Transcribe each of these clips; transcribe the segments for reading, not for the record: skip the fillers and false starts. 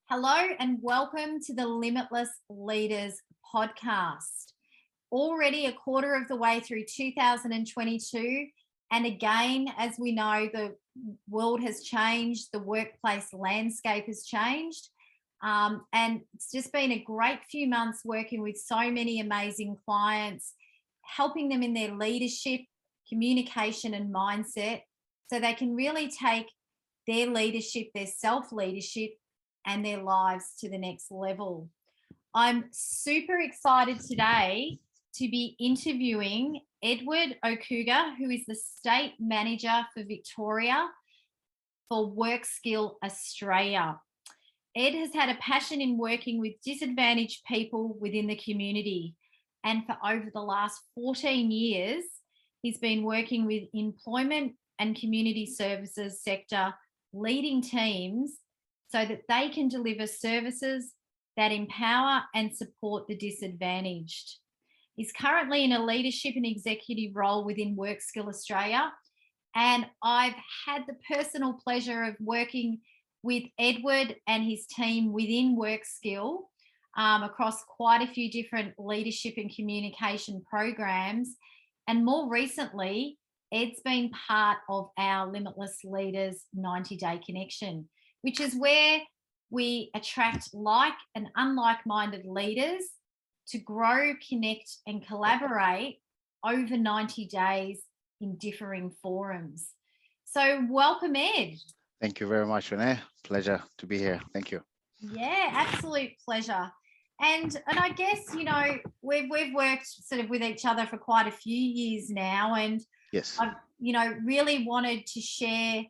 Hello and welcome to the Limitless Leaders podcast. Already a quarter of the way through 2022. And again, as we know, the world has changed, the workplace landscape has changed. And it's just been a great few months working with so many amazing clients, helping them in their leadership, communication, and mindset so they can really take their leadership, their self-leadership, and their lives to the next level. I'm super excited today to be interviewing Edward Okuoga, who is the State Manager for Victoria for Workskil Australia. Ed has had a passion in working with disadvantaged people within the community. And for over the last 14 years, he's been working with employment and community services sector, leading teams so that they can deliver services that empower and support the disadvantaged. He's currently in a leadership and executive role within Workskil Australia, and I've had the personal pleasure of working with Edward and his team within Workskil across quite a few different leadership and communication programs. And more recently, Ed's been part of our Limitless Leaders 90-day connection, which is where we attract like and unlike-minded leaders to grow, connect, and collaborate over 90 days in differing forums. So welcome, Ed. Thank you very much, Renee. Pleasure to be here. Thank you. Yeah, absolute pleasure. And I guess, you know, we've worked sort of with each other for quite a few years now, and Yes. I've, you know, really wanted to share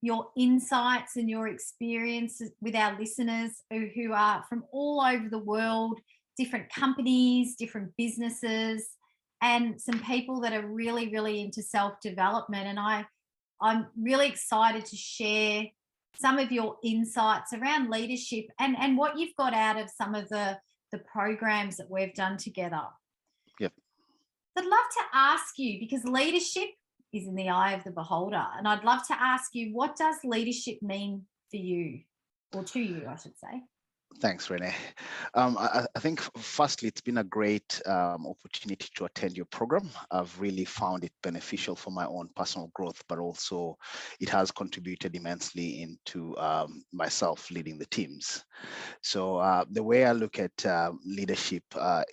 your insights and your experiences with our listeners who are from all over the world, different companies, different businesses, and some people that are really, really into self-development. And I'm really excited to share some of your insights around leadership and what you've got out of some of the programs that we've done together. Yep. I'd love to ask you, because leadership is in the eye of the beholder, and I'd love to ask you, what does leadership mean for you, or to you, I should say? Thanks, Renee. I think firstly, it's been a great opportunity to attend your program. I've really found it beneficial for my own personal growth, but also it has contributed immensely into myself leading the teams. So the way I look at leadership,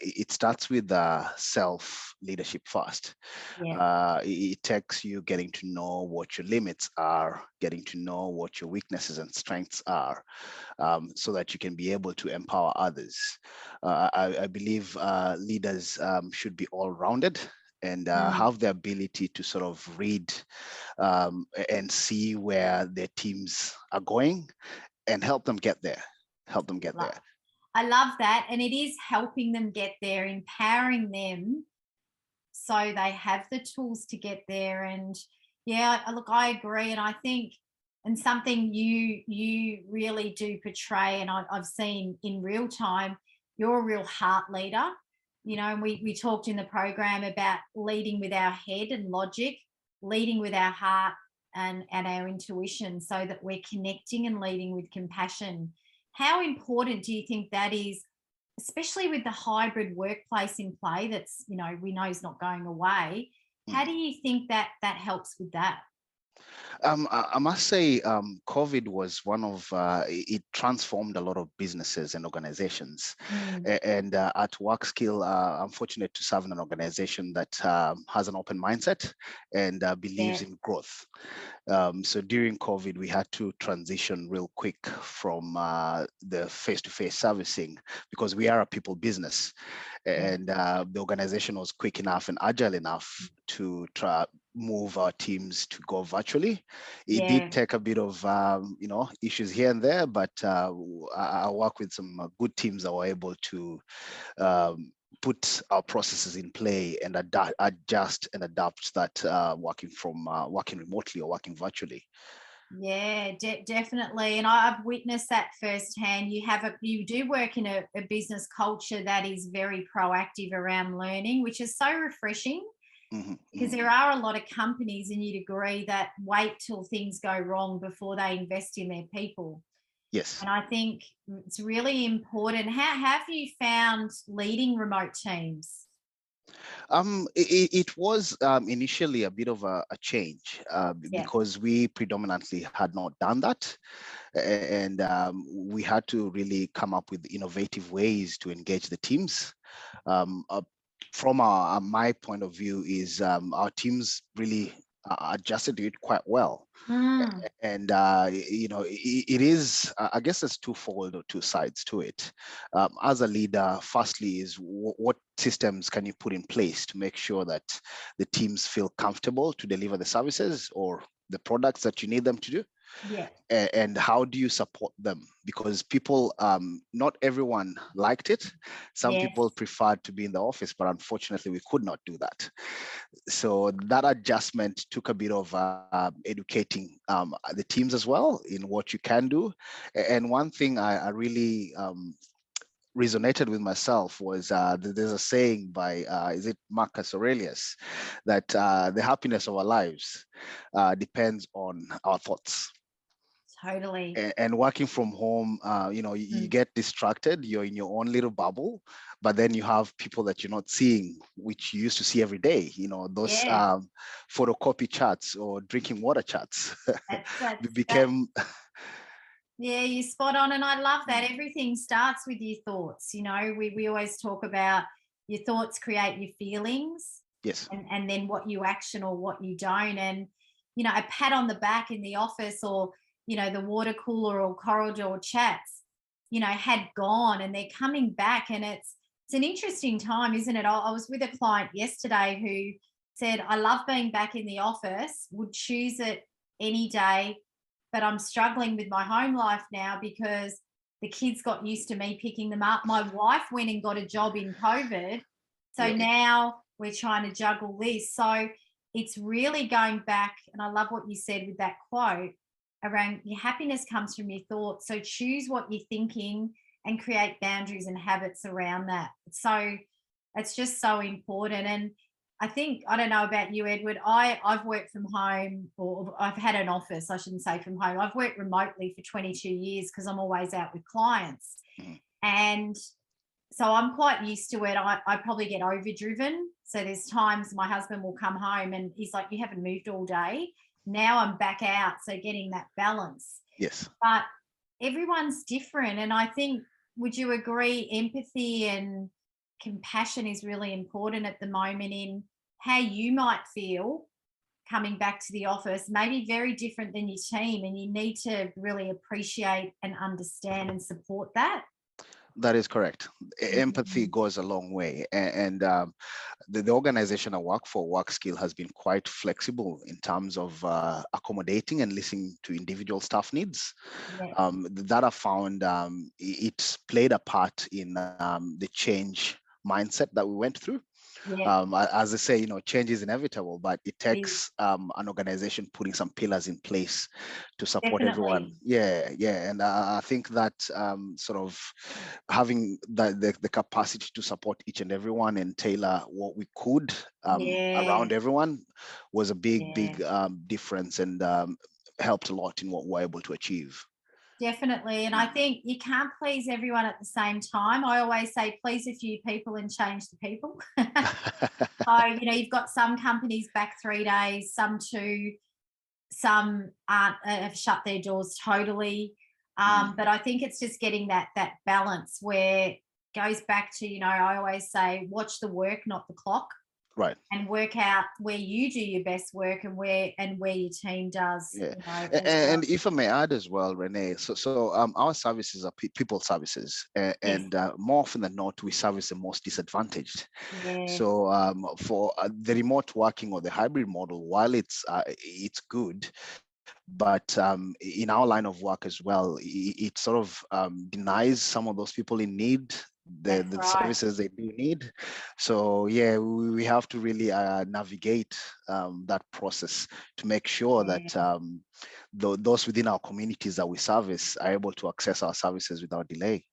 it starts with self-leadership first. Yeah. It takes you getting to know what your limits are, getting to know what your weaknesses and strengths are, so that you can be able to empower others. I believe leaders should be all-rounded and have the ability to sort of read and see where their teams are going and help them get there. I love that. And it is helping them get there, empowering them so they have the tools to get there. And yeah, look, I agree. And I think, and something you really do portray, and I've seen in real time, you're a real heart leader. You know, and we talked in the program about leading with our head and logic, leading with our heart and our intuition, so that we're connecting and leading with compassion. How important do you think that is, especially with the hybrid workplace in play that's, you know, we know is not going away? How do you think that helps with that? I must say, COVID was one of, it transformed a lot of businesses and organizations. And at Workskil, I'm fortunate to serve in an organization that has an open mindset and believes in growth. So during COVID, we had to transition real quick from the face-to-face servicing, because we are a people business. And the organization was quick enough and agile enough to try move our teams to go virtually. It did take a bit of issues here and there, but I work with some good teams that were able to put our processes in play and adjust and adapt that working remotely or working virtually. Yeah, definitely. And I've witnessed that firsthand. You do work in a business culture that is very proactive around learning, which is so refreshing. Because there are a lot of companies, and you'd agree, that wait till things go wrong before they invest in their people. Yes. And I think it's really important. How have you found leading remote teams? It was initially a bit of a change Yeah. because we predominantly had not done that. And we had to really come up with innovative ways to engage the teams. Um, uh, from my point of view is our teams really adjusted to it quite well. Mm, And it is, I guess there's twofold or two sides to it. As a leader, firstly is what systems can you put in place to make sure that the teams feel comfortable to deliver the services or the products that you need them to do, yeah. and how do you support them? Because people, not everyone liked it. Some Yes. people preferred to be in the office, but unfortunately we could not do that. So that adjustment took a bit of educating the teams as well in what you can do. And one thing I really resonated with myself was there's a saying by is it Marcus Aurelius, that the happiness of our lives depends on our thoughts. Totally. And working from home, you Mm, get distracted, you're in your own little bubble, but then you have people that you're not seeing, which you used to see every day, those yeah. photocopy chats or drinking water chats That's became. yeah, you're spot on. And I love that. Mm, Everything starts with your thoughts. We always talk about your thoughts create your feelings, yes. and then what you action or what you don't. And, a pat on the back in the office, or, the water cooler or corridor chats, had gone, and they're coming back. And it's an interesting time, isn't it? I was with a client yesterday who said, I love being back in the office, would choose it any day, but I'm struggling with my home life now because the kids got used to me picking them up. My wife went and got a job in COVID. So Yeah. now we're trying to juggle this. So it's really going back. And I love what you said with that quote around your happiness comes from your thoughts. So choose what you're thinking and create boundaries and habits around that. So it's just so important. And I think, I don't know about you, Edward. I've worked from home, or I've had an office, I shouldn't say from home. I've worked remotely for 22 years because I'm always out with clients. Mhm. And so I'm quite used to it. I probably get overdriven. So there's times my husband will come home and he's like, you haven't moved all day. Now I'm back out. So getting that balance. Yes. But everyone's different. And I think, would you agree, empathy and compassion is really important at the moment in how you might feel coming back to the office, maybe very different than your team. And you need to really appreciate and understand and support that. That is correct. Empathy Mm, goes a long way, and the organization I work for, Workskil, has been quite flexible in terms of accommodating and listening to individual staff needs. yeah, That I found it's played a part in the change mindset that we went through. yeah, As I say, change is inevitable, but it it is. takes an organization putting some pillars in place to support everyone. Definitely. Yeah, yeah, and I think that sort of having the capacity to support each and everyone and tailor what we could Yeah, around everyone was a big, yeah. big difference, and helped a lot in what we're able to achieve. Definitely. And I think you can't please everyone at the same time. I always say, please a few people and change the people. So, you've got some companies back 3 days, some two, some aren't, have shut their doors totally. Mm, But I think it's just getting that balance where it goes back to, I always say, watch the work, not the clock, right. and work out where you do your best work and where your team does, Yeah, as well. and if I may add as well, Renee, so our services are people services, Yes. and more often than not, we service the most disadvantaged. Yeah. So for the remote working or the hybrid model, while it's good, but in our line of work as well, it sort of denies some of those people in need That's the right. services they do need. So yeah, we have to really navigate that process to make sure Yeah. that those within our communities that we service are able to access our services without delay.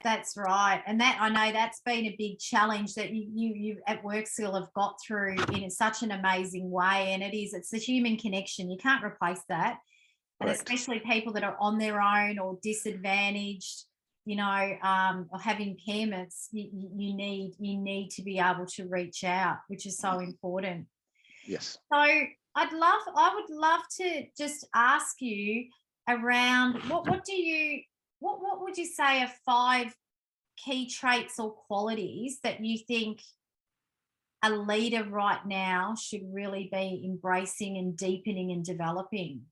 That's right. And that, I know that's been a big challenge that you at Workskil have got through in such an amazing way. And it's the human connection. You can't replace that. And Correct. especially people that are on their own or disadvantaged, or have impairments, you need to be able to reach out, which is so important. Yes. So I would love to just ask you around what would you say are 5 key traits or qualities that you think a leader right now should really be embracing and deepening and developing?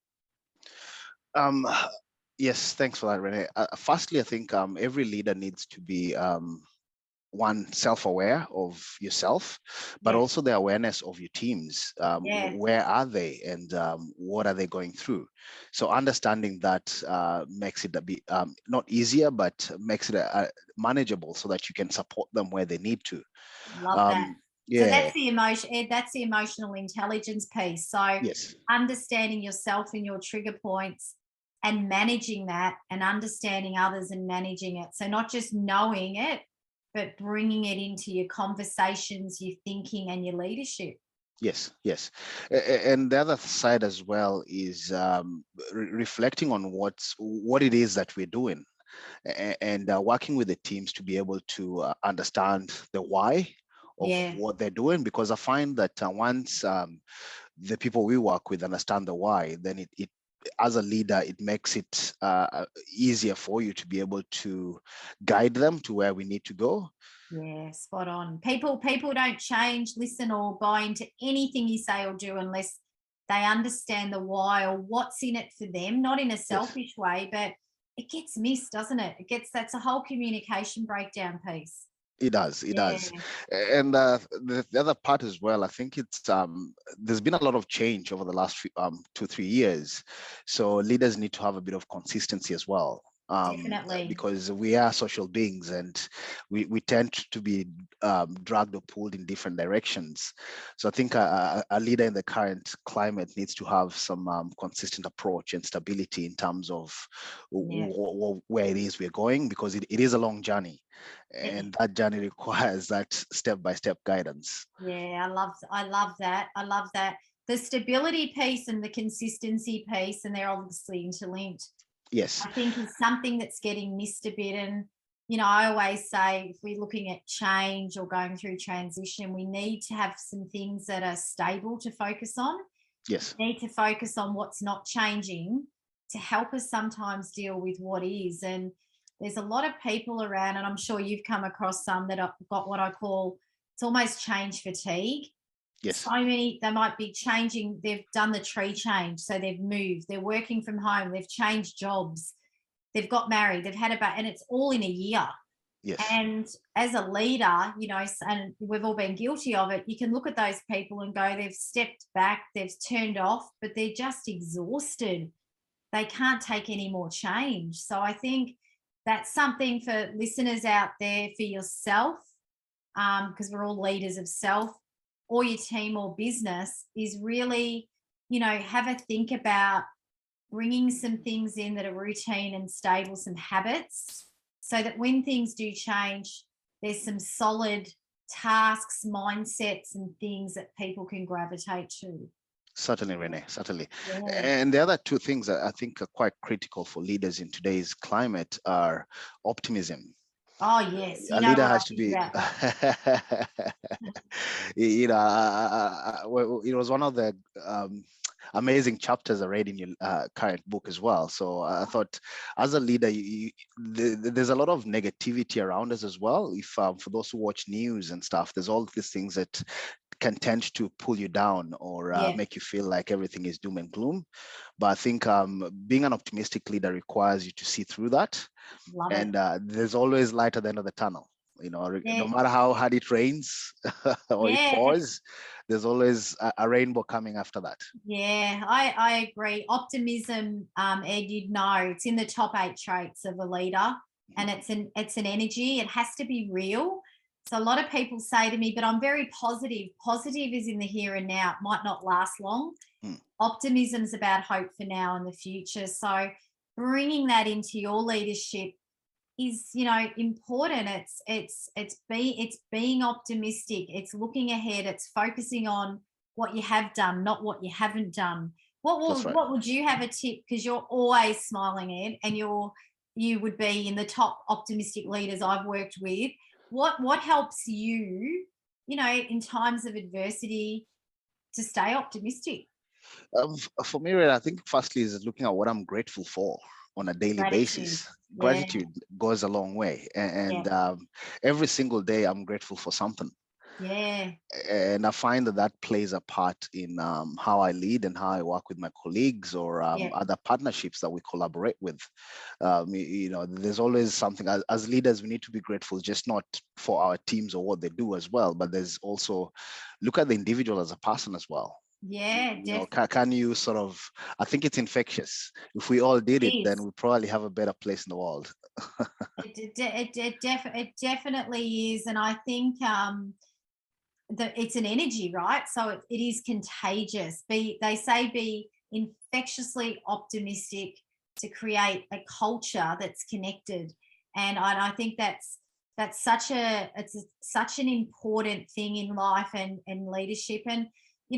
Um, yes, thanks for that, Renee. Firstly, I think every leader needs to be one, self-aware of yourself, but Yeah, also the awareness of your teams. yeah, Where are they, and what are they going through? So understanding that makes it a bit not easier, but makes it manageable, so that you can support them where they need to. love that. Um, So yeah. that's the emotional intelligence piece. So Yes. understanding yourself and your trigger points and managing that and understanding others and managing it. So not just knowing it, but bringing it into your conversations, your thinking and your leadership. Yes, yes. And the other side as well is reflecting on what it is that we're doing, and working with the teams to be able to understand the why of Yeah. what they're doing. Because I find that once the people we work with understand the why, then it as a leader, it makes it easier for you to be able to guide them to where we need to go. Yeah, spot on. People don't change, listen, or buy into anything you say or do unless they understand the why or what's in it for them, not in a Yes. selfish way, but it gets missed, doesn't it? That's a whole communication breakdown piece. It does, it Yeah, does. And the other part as well, I think it's there's been a lot of change over the last 2 3 years, so leaders need to have a bit of consistency as well. definitely. Because we are social beings, and we tend to be dragged or pulled in different directions. So I think a leader in the current climate needs to have some consistent approach and stability in terms of Yeah. where it is we're going, because it is a long journey, Eh, and that journey requires that step-by-step guidance. Yeah, I love that. I love that. The stability piece and the consistency piece, and they're obviously interlinked, Yes. I think is something that's getting missed a bit. And, I always say if we're looking at change or going through transition, we need to have some things that are stable to focus on. Yes. We need to focus on what's not changing to help us sometimes deal with what is. And there's a lot of people around, and I'm sure you've come across some that have got what I call it's almost change fatigue. So Yes. many, they might be changing, they've done the tree change, so they've moved, they're working from home, they've changed jobs, they've got married, they've had a baby, and it's all in a year. Yes. And as a leader, and we've all been guilty of it, you can look at those people and go, they've stepped back, they've turned off, but they're just exhausted. They can't take any more change. So I think that's something for listeners out there, for yourself, because we're all leaders of self, or your team or business, is really, have a think about bringing some things in that are routine and stable, some habits, so that when things do change, there's some solid tasks, mindsets, and things that people can gravitate to. Certainly, Renee, certainly. Yeah. And the other two things that I think are quite critical for leaders in today's climate are optimism. Oh, yes. You A know leader what I has to think be about that. it was one of the amazing chapters I read in your current book as well. So I thought, as a leader, there's a lot of negativity around us as well. If for those who watch news and stuff, there's all these things that can tend to pull you down, or Yeah, make you feel like everything is doom and gloom. But I think being an optimistic leader requires you to see through that, love it. and there's always light at the end of the tunnel. No Yeah, matter how hard it rains or it yeah, pours, there's always a rainbow coming after that. yeah. I agree. Optimism, Ed, it's in the top 8 traits of a leader, and it's an energy. It has to be real. So a lot of people say to me, but I'm very positive. Positive is in the here and now. It might not last long. Mm. Optimism's about hope for now and the future. So bringing that into your leadership is, important. It's being optimistic. It's looking ahead. It's focusing on what you have done, not what you haven't done. That's right. What would you have a tip? Because you're always smiling, Ed, and you would be in the top optimistic leaders I've worked with. What helps you, in times of adversity to stay optimistic? For me, I think firstly is looking at what I'm grateful for on a daily Gratitude. basis. Yeah, Gratitude goes a long way, yeah, and every single day I'm grateful for something. yeah, And I find that that plays a part in how I lead and how I work with my colleagues or yeah, other partnerships that we collaborate with. There's always something as leaders we need to be grateful, just not for our teams or what they do as well, but there's also look at the individual as a person as well. yeah, Can you sort of, I think it's infectious. If we all did it, then is. we probably have a better place in the world. It definitely is, and I think that it's an energy, right? So it is contagious. They say be infectiously optimistic to create a culture that's connected, and I think that's such an important thing in life and leadership. And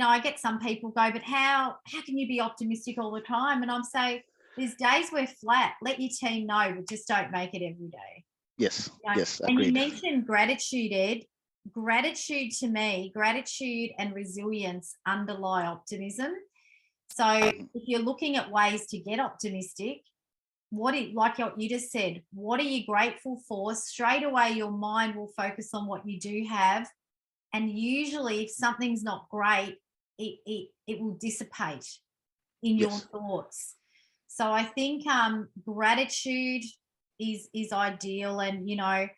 I get some people go, but how can you be optimistic all the time? And I'm saying there's days we're flat. Let your team know, but just don't make it every day. Yes, yes, And you agreed. mentioned gratitude, Ed. Gratitude to me, gratitude and resilience underlie optimism. So Mhm. if you're looking at ways to get optimistic, like what you just said, what are you grateful for? Straight away, your mind will focus on what you do have. And usually, if something's not great, it will dissipate in your Yes. thoughts. So I think gratitude is ideal. And I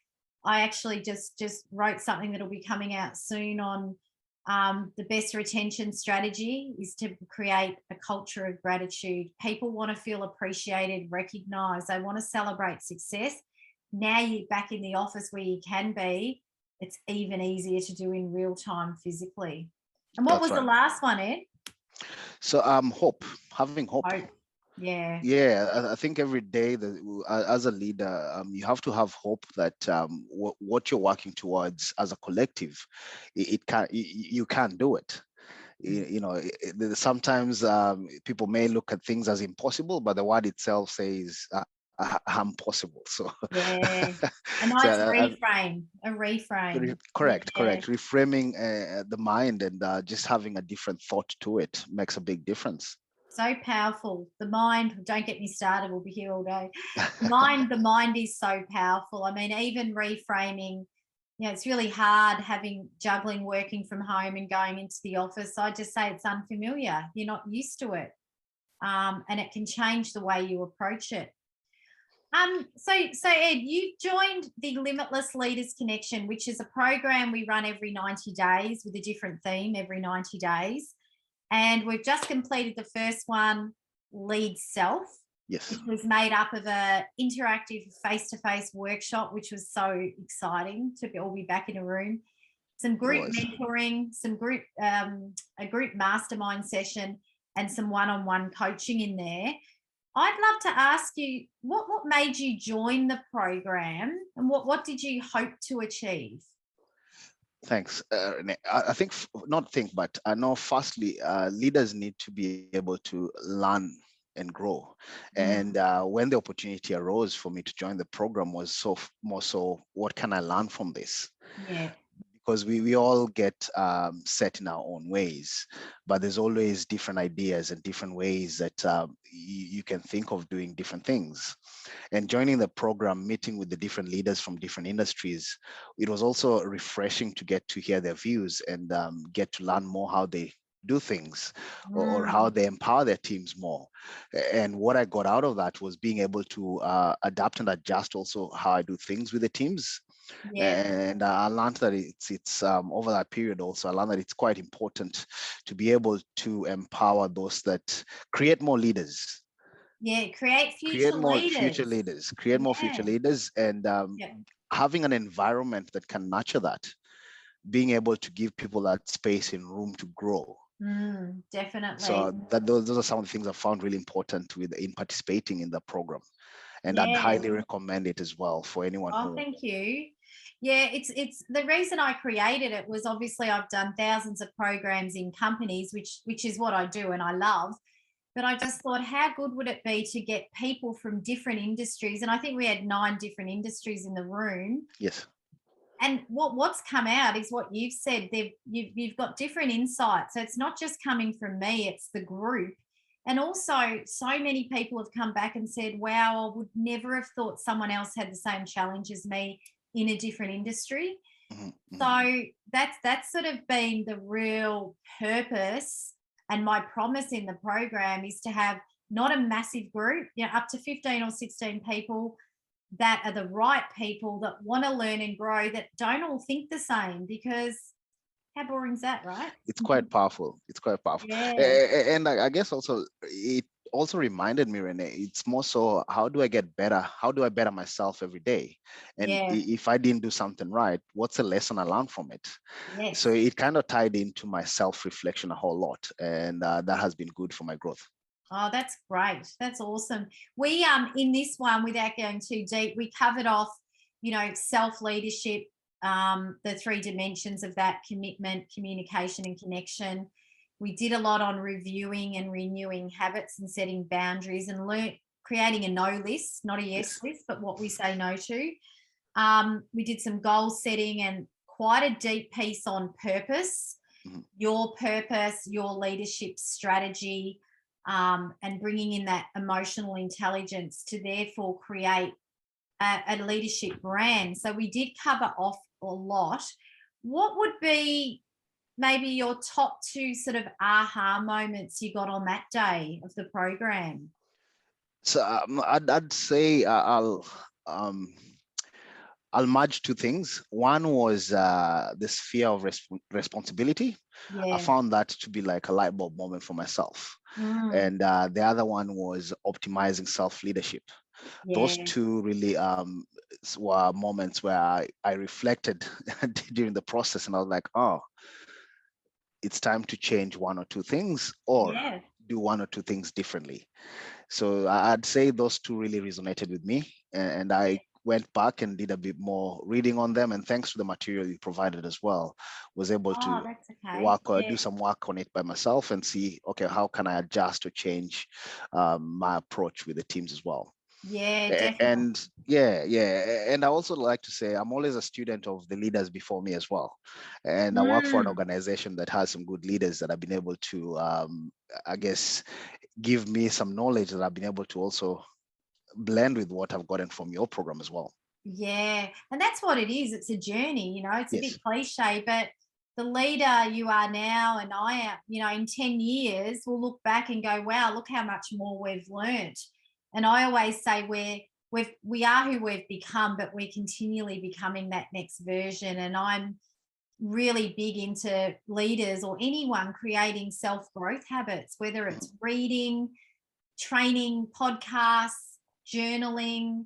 actually just wrote something that'll be coming out soon on the best retention strategy is to create a culture of gratitude. People want to feel appreciated, recognized. They want to celebrate success. Now you're back in the office where you can be. It's even easier to do in real time physically. And what That's was the right. last one, Ed? So hope, having hope. Hope. Yeah. Yeah, I think every day that as a leader, you have to have hope that what you're working towards as a collective, it can you can do it. Sometimes people may look at things as impossible, but the word itself says I'm possible. So, Yeah. A so nice reframe. A reframe. correct, Yeah. correct. Reframing the mind and just having a different thought to it makes a big difference. So powerful. The mind, don't get me started, we'll be here all day. The mind is so powerful. I mean, even reframing, it's really hard having juggling working from home and going into the office. I just say it's unfamiliar. You're not used to it. And it can change the way you approach it. So Ed, you joined the Limitless Leaders Connection, which is a program we run every 90 days with a different theme every 90 days. And we've just completed the first one, Lead Self, Yes, which was made up of a interactive face-to-face workshop, which was so exciting to all be back in a room. Some it group was. mentoring, a group mastermind session, and some one-on-one coaching in there. I'd love to ask you what made you join the program, and what did you hope to achieve? Thanks. Renee. I think, not think, but I know firstly, leaders need to be able to learn and grow. And Mm, when the opportunity arose for me to join the program was more so, what can I learn from this? yeah, Because we all get set in our own ways, but there's always different ideas and different ways that you can think of doing different things. And joining the program, meeting with the different leaders from different industries, it was also refreshing to get to hear their views and get to learn more how they do things, or how mm, they empower their teams more. And what I got out of that was being able to adapt and adjust also how I do things with the teams. yeah, And I learned that it's over that period also, I learned that it's quite important to be able to empower those that create more leaders, yeah. Create future leaders. create more future Yeah, leaders, and yeah. having an environment that can nurture that, being able to give people that space and room to grow. Definitely. So that those are some of the things I found really important with in participating in the program, and I'd Yeah. highly recommend it as well for anyone Oh, who. thank you. Yeah, it's the reason I created it was obviously I've done thousands of programs in companies, which is what I do and I love. but I just thought, how good would it be to get people from different industries? And I think we had 9 different industries in the room. Yes. And what's come out is what you've said. You've got different insights. So it's not just coming from me, it's the group. And also, so many people have come back and said, wow, I would never have thought someone else had the same challenge as me in a different industry. Mhm, mhm. So that's sort of been the real purpose, and my promise in the program is to have not a massive group, up to 15 or 16 people that are the right people that want to learn and grow, that don't all think the same, because how boring is that, right? It's quite powerful. It's quite powerful. Yeah, And I guess also it also reminded me, Renee, it's more so, how do I get better? How do I better myself every day? And yeah, if I didn't do something right, what's the lesson I learned from it? So yes. it kind of tied into my self-reflection a whole lot. And that has been good for my growth. Oh, that's great. That's awesome. We in this one, without going too deep, we covered off, self-leadership, the 3 dimensions of that: commitment, communication, and connection. We did a lot on reviewing and renewing habits and setting boundaries, and creating a no list, not a yes Yes. list, but what we say no to. We did some goal setting and quite a deep piece on purpose, Mhm. your purpose, your leadership strategy, and bringing in that emotional intelligence to therefore create a leadership brand. So we did cover off a lot. What would be maybe your top 2 sort of aha moments you got on that day of the program? So I'd say um, I'll merge 2 things. One was this fear of responsibility. I Yeah. found that to be like a light bulb moment for myself. Mm, And the other one was optimizing self-leadership. Those yeah. 2 really were moments where I reflected during the process, and I was like, oh, it's time to change 1 or 2 things, or Yeah. do 1 or 2 things differently. So I'd say those 2 really resonated with me, and I went back and did a bit more reading on them. And thanks to the material you provided as well, was able Oh, to that's okay. do Yeah. some work on it by myself and see, okay, how can I adjust or change my approach with the teams as well. Yeah, definitely. And yeah, and I also like to say I'm always a student of the leaders before me as well. And I work for an Mm. organization that has some good leaders that have been able to I guess give me some knowledge that I've been able to also blend with what I've gotten from your program as well. Yeah, and that's what it is. It's a journey, it's a Yes. bit cliche, but the leader you are now and I am, in 10 years, we'll look back and go, wow, look how much more we've learnt. And I always say we are who we've become, but we're continually becoming that next version. And I'm really big into leaders or anyone creating self-growth habits, whether Mhm. it's reading, training, podcasts, journaling,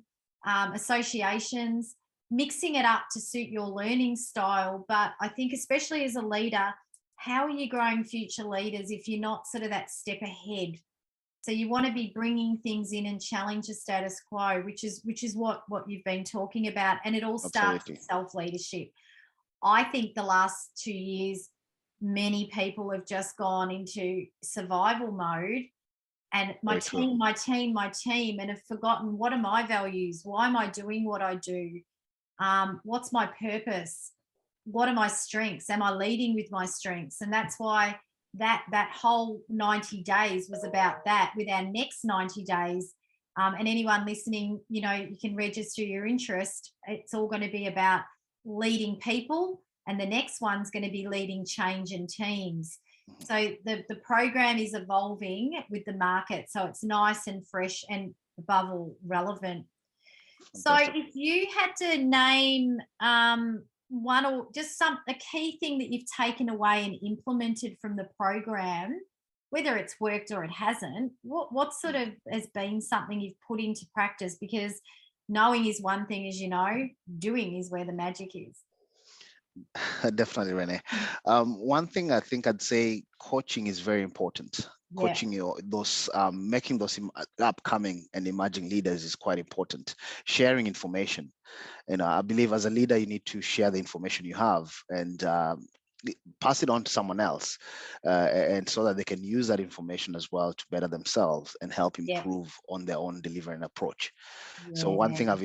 associations, mixing it up to suit your learning style. But I think, especially as a leader, how are you growing future leaders if you're not sort of that step ahead? So you want to be bringing things in and challenge the status quo, which is what you've been talking about, and it all starts with Absolutely. self leadership. I think the last 2 years, many people have just gone into survival mode, and my Very true. team, my team, my team, and have forgotten, what are my values? Why am I doing what I do? What's my purpose? What are my strengths? Am I leading with my strengths? And that's why that whole 90 days was about that. With our next 90 days, and anyone listening, you can register your interest. It's all going to be about leading people, and the next one's going to be leading change in teams. Mhm. So the program is evolving with the market, so it's nice and fresh and above all relevant. So Fantastic. if you had to name one, or just a key thing that you've taken away and implemented from the program, whether it's worked or it hasn't, what sort Mm. of has been something you've put into practice? Because knowing is one thing, as you know, doing is where the magic is. Definitely, Renee. One thing I think I'd say, coaching is very important. Yeah. Coaching those, making those upcoming and emerging leaders is quite important. Sharing information. I believe as a leader, you need to share the information you have, and pass it on to someone else, and so that they can use that information as well to better themselves and help Yeah. improve on their own delivery and approach. So Yeah. one thing I've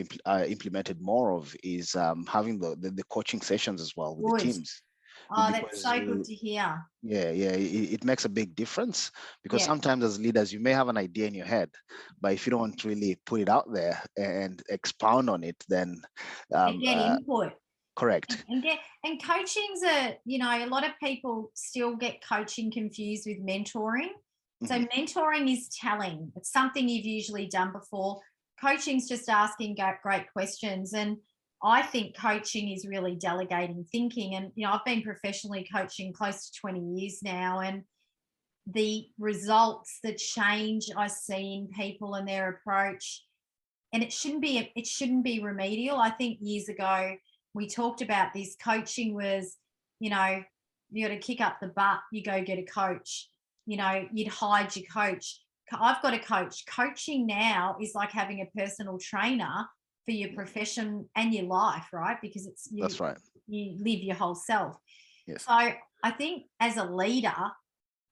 implemented more of is having the coaching sessions as well with the Good. teams, Oh, that's because so good to hear. it makes a big difference, because Yeah. sometimes as leaders you may have an idea in your head, but if you don't really put it out there and expound on it, then And get input. correct. And coaching's a lot of people still get coaching confused with mentoring. So Mhm. mentoring is telling. It's something you've usually done before. Coaching's just asking great questions. And I think coaching is really delegating thinking. And I've been professionally coaching close to 20 years now, and the results, the change I see in people and their approach, and it shouldn't be remedial. I think years ago we talked about this. Coaching was, you know, you got to kick up the butt, you go get a coach. You'd hide your coach. I've got a coach. Coaching now is like having a personal trainer for your profession and your life, right? Because it's That's right. you live your whole self. Yes. So I think as a leader,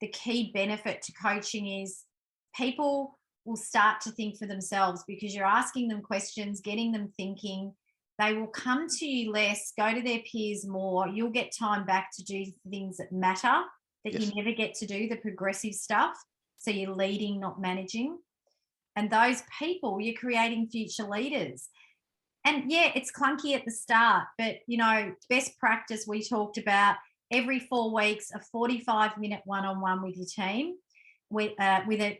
the key benefit to coaching is people will start to think for themselves because you're asking them questions, getting them thinking. They will come to you less, go to their peers more. You'll get time back to do things that matter, that you Yes. never get to do, the progressive stuff. So you're leading, not managing. And those people, you're creating future leaders. And yeah, it's clunky at the start, but best practice we talked about every 4 weeks, a 45-minute one-on-one with your team, with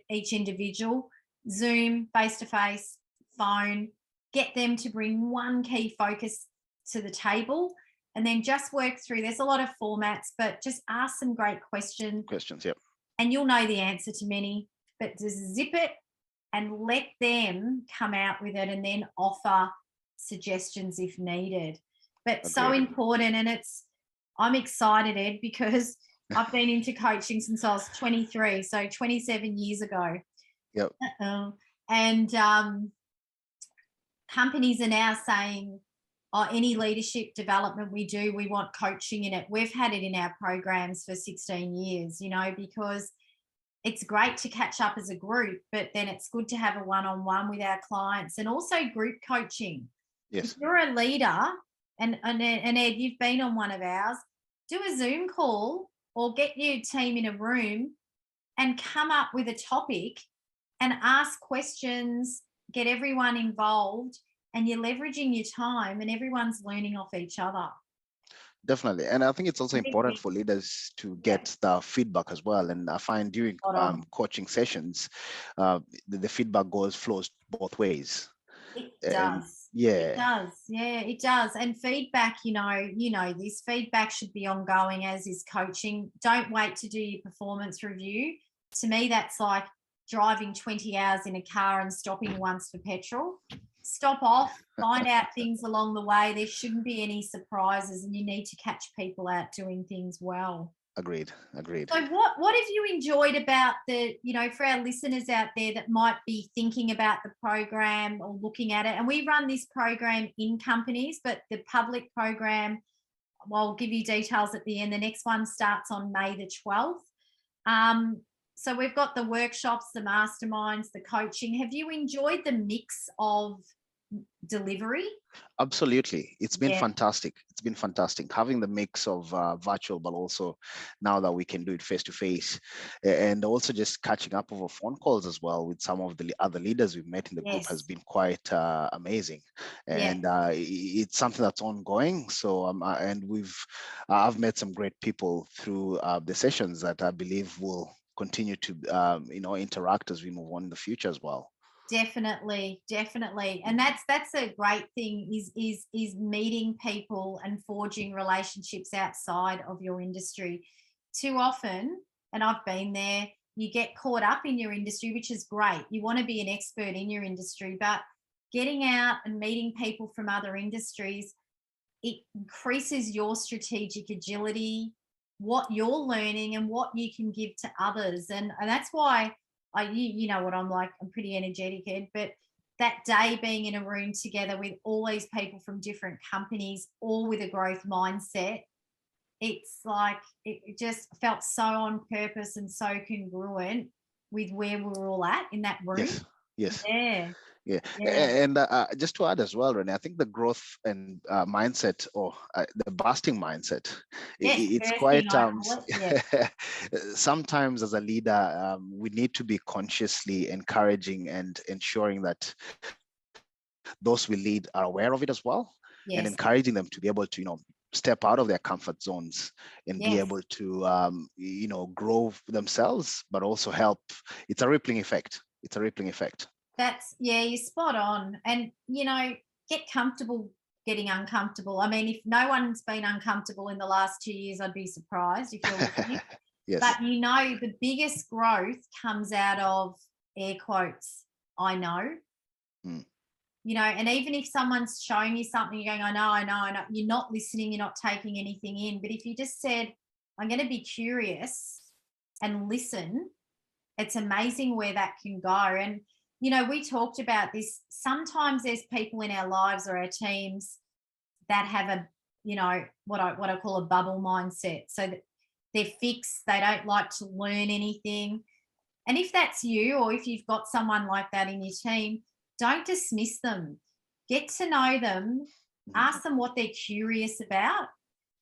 each individual, Zoom, face-to-face, phone, get them to bring one key focus to the table, and then just work through. There's a lot of formats, but just ask some great questions, Yep. and you'll know the answer to many, but just zip it and let them come out with it and then offer suggestions if needed. But so Agreed. important. And I'm excited, Ed, because I've been into coaching since I was 23, so 27 years ago. Yep. And companies are now saying, oh, any leadership development we do, we want coaching in it. We've had it in our programs for 16 years, because it's great to catch up as a group, but then it's good to have a one-on-one with our clients, and also group coaching. If Yes. you're a leader, and Ed, you've been on one of ours, do a Zoom call or get your team in a room and come up with a topic and ask questions, get everyone involved, and you're leveraging your time and everyone's learning off each other. Definitely. And I think it's also important for leaders to get the feedback as well. And I find during coaching sessions, the feedback flows both ways. It And does. It does. Yeah, it does. And feedback, this feedback should be ongoing, as is coaching. Don't wait to do your performance review. To me, that's like driving 20 hours in a car and stopping once for petrol. Stop off, find out things along the way. There shouldn't be any surprises, and you need to catch people out doing things well. Agreed. So what have you enjoyed about for our listeners out there that might be thinking about the program or looking at it? And we run this program in companies, but the public program, well, I'll give you details at the end. The next one starts on May the 12th. So we've got the workshops, the masterminds, the coaching. Have you enjoyed the mix of delivery? Absolutely. It's been fantastic. It's been fantastic having the mix of virtual, but also now that we can do it face to face, and also just catching up over phone calls as well with some of the other leaders we've met in the group has been quite amazing. And it's something that's ongoing. So and I've met some great people through the sessions that I believe will continue to interact as we move on in the future as well. Definitely. And that's a great thing is meeting people and forging relationships outside of your industry. Too often, and I've been there, you get caught up in your industry, which is great. You want to be an expert in your industry, but getting out and meeting people from other industries, it increases your strategic agility, what you're learning and what you can give to others. And that's why you know what I'm like, I'm pretty energetic, Ed, but that day being in a room together with all these people from different companies, all with a growth mindset, it's like it just felt so on purpose and so congruent with where we were all at in that room. Yes. Yes. Yeah. Yeah, Yeah. and just to add as well, Renee, I think the growth and mindset, or the busting mindset, Yes, it's bursting, quite I call it. Yeah. sometimes as a leader, we need to be consciously encouraging and ensuring that those we lead are aware of it as well, and Yes. encouraging them to be able to, step out of their comfort zones and be Yes. able to, grow themselves, but also help. It's a rippling effect. It's a rippling effect. That's, yeah, you're spot on. And, get comfortable getting uncomfortable. I mean, if no one's been uncomfortable in the last 2 years, I'd be surprised if you're listening. Yes. But the biggest growth comes out of air quotes, I know. Mm. And even if someone's showing you something, you're going, I know, you're not listening, you're not taking anything in. But if you just said, I'm going to be curious and listen, it's amazing where that can go. And, we talked about this. Sometimes there's people in our lives or our teams that have what I call a bubble mindset. So that they're fixed, they don't like to learn anything. And if that's you, or if you've got someone like that in your team, don't dismiss them. Get to know them, ask them what they're curious about.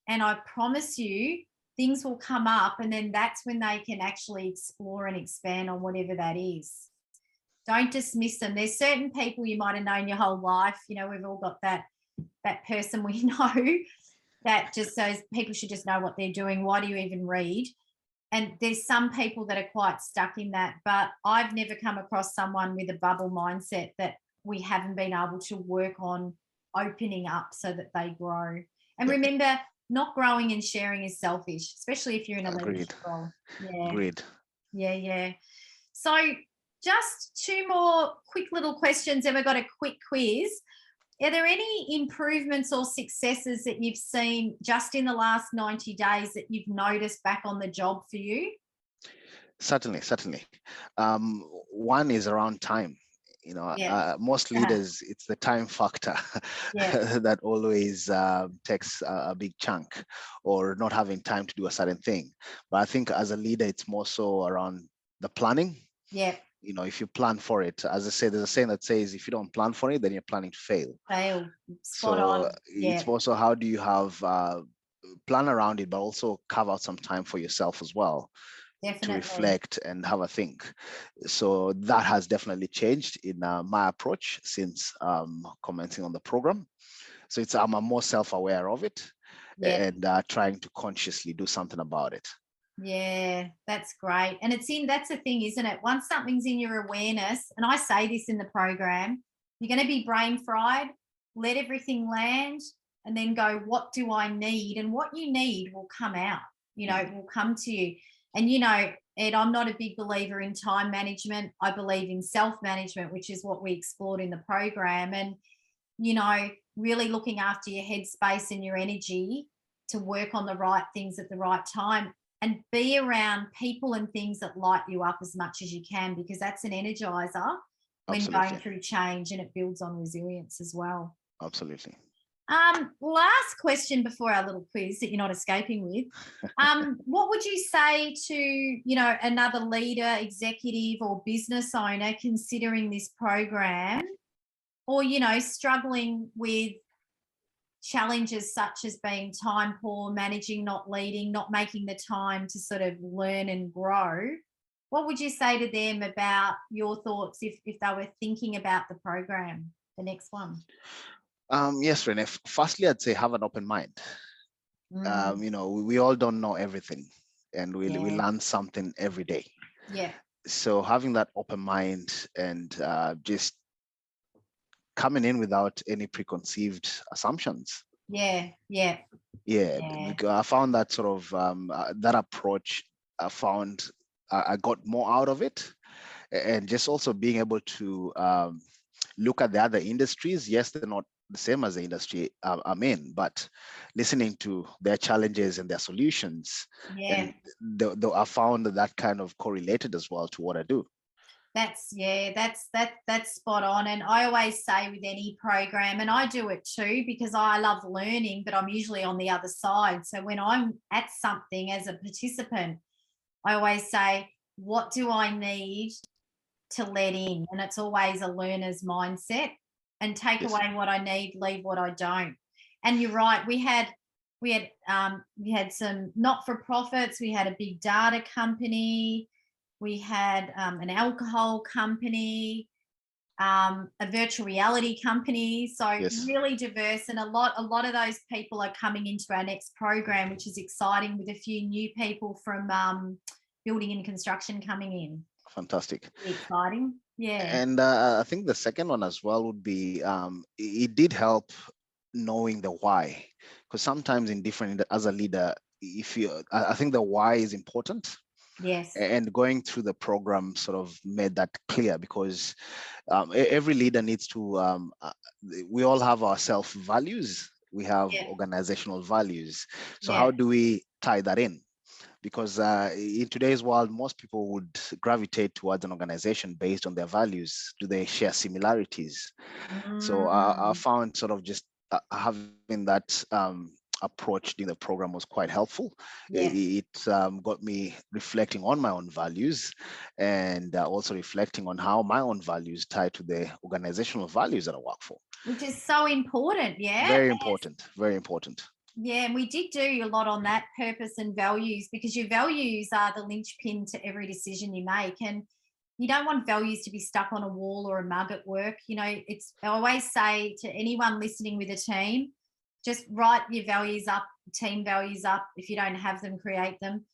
And I promise you, things will come up, and then that's when they can actually explore and expand on whatever that is. Don't dismiss them. There's certain people you might have known your whole life. We've all got that person we know that just says people should just know what they're doing. Why do you even read? And there's some people that are quite stuck in that, but I've never come across someone with a bubble mindset that we haven't been able to work on opening up so that they grow. And Yep. remember, not growing and sharing is selfish, especially if you're in a Agreed. leadership role. Yeah. Agreed. Yeah. So just two more quick little questions, and we've got a quick quiz. Are there any improvements or successes that you've seen just in the last 90 days that you've noticed back on the job for you? Certainly. One is around time. Yeah. Most leaders, it's the time factor Yeah. that always takes a big chunk, or not having time to do a certain thing. But I think as a leader, it's more so around the planning. Yeah. If you plan for it, as I say, there's a saying that says, if you don't plan for it, then you're planning to fail. Spot So on. it's Yeah. also, how do you have plan around it, but also carve out some time for yourself as well, Definitely. to reflect and have a think. So that has definitely changed in my approach since commenting on the program. So I'm more self-aware of it, Yeah. and trying to consciously do something about it. Yeah, that's great. And that's the thing, isn't it? Once something's in your awareness, and I say this in the program, you're going to be brain fried, let everything land, and then go, what do I need? And what you need will come out, it will come to you. And, Ed, I'm not a big believer in time management. I believe in self-management, which is what we explored in the program. And, really looking after your headspace and your energy to work on the right things at the right time, and be around people and things that light you up as much as you can, because that's an energizer when Absolutely. going through change, and it builds on resilience as well. Absolutely. Last question before our little quiz that you're not escaping with. What would you say to, another leader, executive, or business owner considering this program, or, struggling with challenges such as being time poor, managing, not leading, not making the time to sort of learn and grow? What would you say to them about your thoughts if they were thinking about the program, the next one? Yes, Renee. Firstly, I'd say have an open mind. We all don't know everything, and we learn something every day. Yeah. So having that open mind, and just coming in without any preconceived assumptions. Yeah. I found that sort of that approach, I got more out of it. And just also being able to look at the other industries. Yes, they're not the same as the industry I'm in, but listening to their challenges and their solutions, and I found that kind of correlated as well to what I do. That's spot on. And I always say with any program, and I do it too because I love learning, but I'm usually on the other side. So when I'm at something as a participant, I always say, what do I need to let in? And it's always a learner's mindset, and take Yes. away what I need, leave what I don't. And you're right. We had some not-for-profits. We had a big data company. We had an alcohol company, a virtual reality company. So Yes. really diverse, and a lot of those people are coming into our next program, which is exciting, with a few new people from building and construction coming in. Fantastic. Really exciting. Yeah. And I think the second one as well would be it did help knowing the why, because sometimes in different, as a leader, if you, I think the why is important. Yes. And going through the program sort of made that clear, because every leader needs to, we all have our self values, we have Yeah. organizational values. So Yeah. how do we tie that in? Because in today's world, most people would gravitate towards an organization based on their values. Do they share similarities? So I Mm. found sort of just having that approach in the program was quite helpful. Yeah. It got me reflecting on my own values, and also reflecting on how my own values tie to the organizational values that I work for. Which is so important. Yeah. Very important, very important. Yeah, and we did do a lot on that, purpose and values, because your values are the linchpin to every decision you make. And you don't want values to be stuck on a wall or a mug at work. I always say to anyone listening with a team, just write your values up, team values up. If you don't have them, create them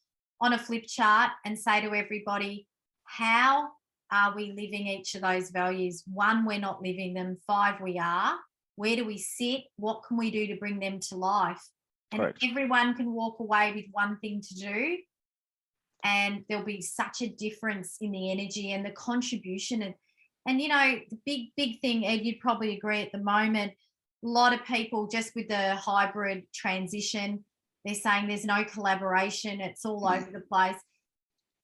on a flip chart and say to everybody, how are we living each of those values? 1, we're not living them. 5, we are. Where do we sit? What can we do to bring them to life? And Correct. everyone can walk away with one thing to do, and there'll be such a difference in the energy and the contribution. And the big thing, Ed, you'd probably agree at the moment, a lot of people, just with the hybrid transition, they're saying there's no collaboration, it's all over the place.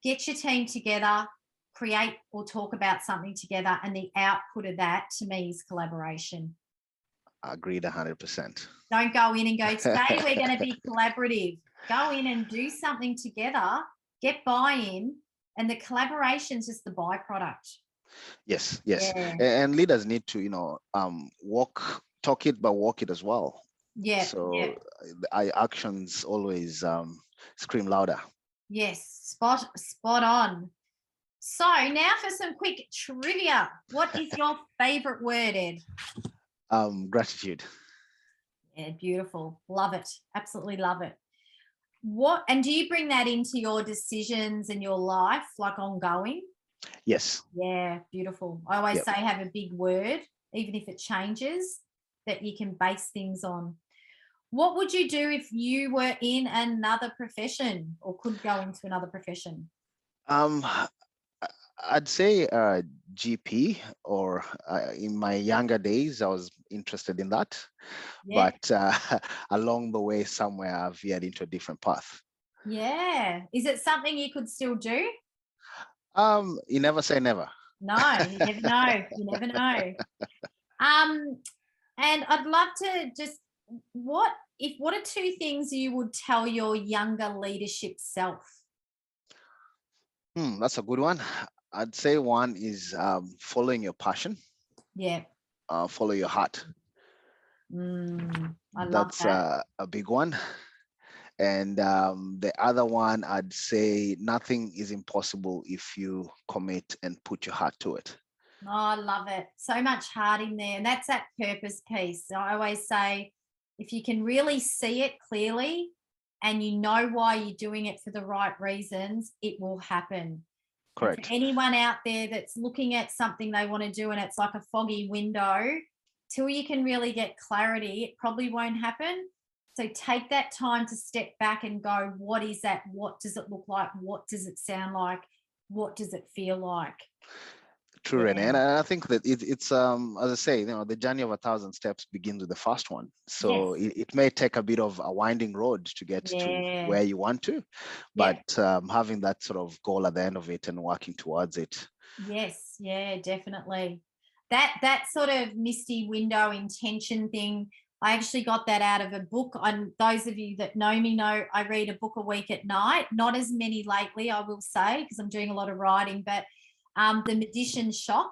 Get your team together, create or talk about something together, and the output of that to me is collaboration. Agreed 100%. Don't go in and go, today we're going to be collaborative. Go in and do something together, get buy-in, and the collaboration is just the byproduct. Yes. Yeah. And leaders need to, talk it, but walk it as well. Yeah. So our actions always scream louder. Yes. Spot on. So now for some quick trivia. What is your favorite word, Ed? Gratitude. Yeah, beautiful. Love it. Absolutely love it. And do you bring that into your decisions and your life, like ongoing? Yes. Yeah, beautiful. I always Yep. say have a big word, even if it changes, that you can base things on. What would you do if you were in another profession, or could go into another profession? I'd say GP, or in my younger days, I was interested in that. Yeah. But along the way, somewhere I've veered into a different path. Yeah. Is it something you could still do? You never say never. No, you never know. You never know. And I'd love to just, what are 2 things you would tell your younger leadership self? That's a good one. I'd say one is following your passion, Yeah. follow your heart. I love That's that. a big one. And the other one, I'd say nothing is impossible if you commit and put your heart to it. Oh, I love it. So much heart in there. And that's that purpose piece. So I always say, if you can really see it clearly and you know why you're doing it for the right reasons, it will happen. And for Correct. anyone out there that's looking at something they want to do and it's like a foggy window, till you can really get clarity, it probably won't happen. So take that time to step back and go, what is that? What does it look like? What does it sound like? What does it feel like? True, Yeah. Renee. And I think that it's as I say, the journey of 1,000 steps begins with the first one. So Yes. it may take a bit of a winding road to get to Yeah. where you want to, Yeah. but having that sort of goal at the end of it and working towards it Yes, yeah, definitely. That sort of misty window intention thing, I actually got that out of a book. And those of you that know me know I read a book a week at night. Not as many lately, I will say, because I'm doing a lot of writing. But The Magician's Shop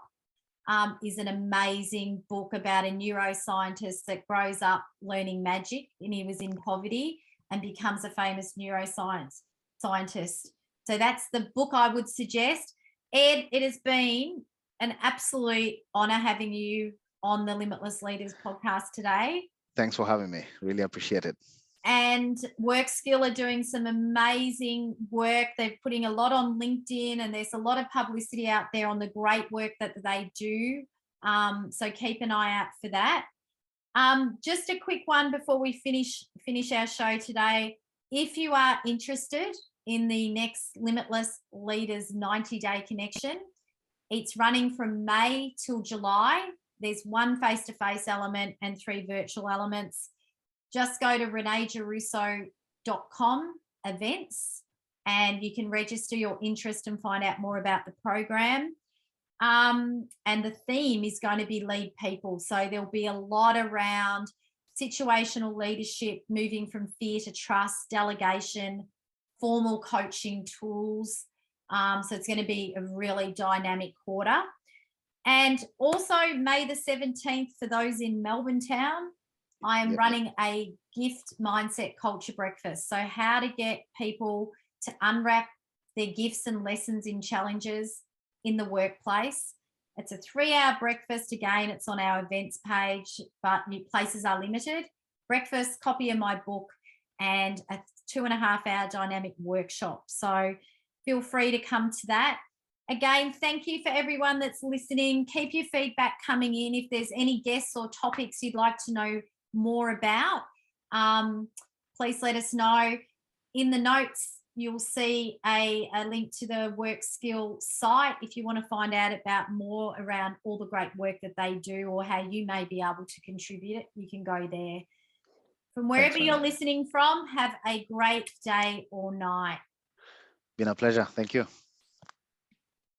is an amazing book about a neuroscientist that grows up learning magic, and he was in poverty and becomes a famous neuroscience scientist. So that's the book I would suggest. Ed, it has been an absolute honor having you on the Limitless Leaders podcast today. Thanks for having me. Really appreciate it. And Workskil are doing some amazing work. They're putting a lot on LinkedIn, and there's a lot of publicity out there on the great work that they do. So keep an eye out for that. Just a quick one before we finish our show today. If you are interested in the next Limitless Leaders 90-day connection, it's running from May till July. There's one face-to-face element and 3 virtual elements. Just go to reneegiarrusso.com events, and you can register your interest and find out more about the program. And the theme is going to be lead people. So there'll be a lot around situational leadership, moving from fear to trust, delegation, formal coaching tools. So it's going to be a really dynamic quarter. And also May the 17th, for those in Melbourne town, I am running a gift mindset culture breakfast. So how to get people to unwrap their gifts and lessons in challenges in the workplace. It's a 3-hour breakfast. Again, it's on our events page, but places are limited. Breakfast, copy of my book, and a 2.5-hour dynamic workshop. So feel free to come to that. Again, thank you for everyone that's listening. Keep your feedback coming in. If there's any guests or topics you'd like to know more about, please let us know. In the notes, you'll see a link to the Workskil site if you want to find out about more around all the great work that they do, or how you may be able to contribute. You can go there. From wherever you're listening from, have a great day or night. Been a pleasure. Thank you.